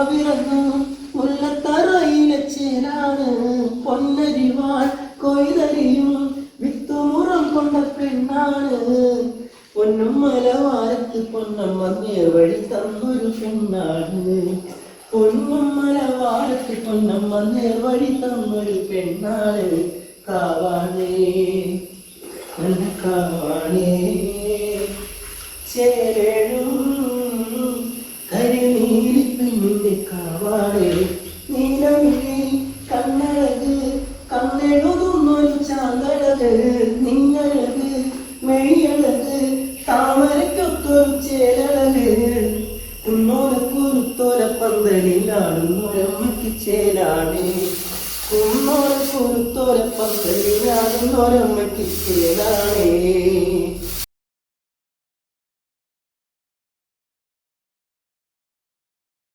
കാവിറങ്ങും മുല്ലത്തറയിലെ ചേലാണ് പൊന്നരിവാൾ കൊയ്തരിയും വിത്തുമുറം കൊണ്ട പെണ്ണാണ് പൊന്നും മലവാരത്ത് പൊന്നമ്മ നേർവഴി തന്നൊരു പെണ്ണാണ് പൊന്നും മലവാരത്ത് പൊന്നമ്മ നേർവഴി തന്നൊരു പെണ്ണാണ് കാവാണേ നല്ല കാവാണേ ചേരും കരിനീലി പെണ്ണിന്റെ കാവാണേ നീലമിഴി കണ്ണഴക് കണ്ണെഴുതുന്നൊരു ചാന്തഴക് നിന്നഴക് മെയ്യഴക് താമരക്കൊത്തൊരു ചേലഴക് കുന്നോലക്കുരുത്തോല പന്തലിലാടുന്നൊരമ്മയ്ക്ക് ചേലാണ് കുന്നോലക്കുരുത്തോല പന്തലിലാടുന്നൊരമ്മയ്ക്ക് ചേലാണേ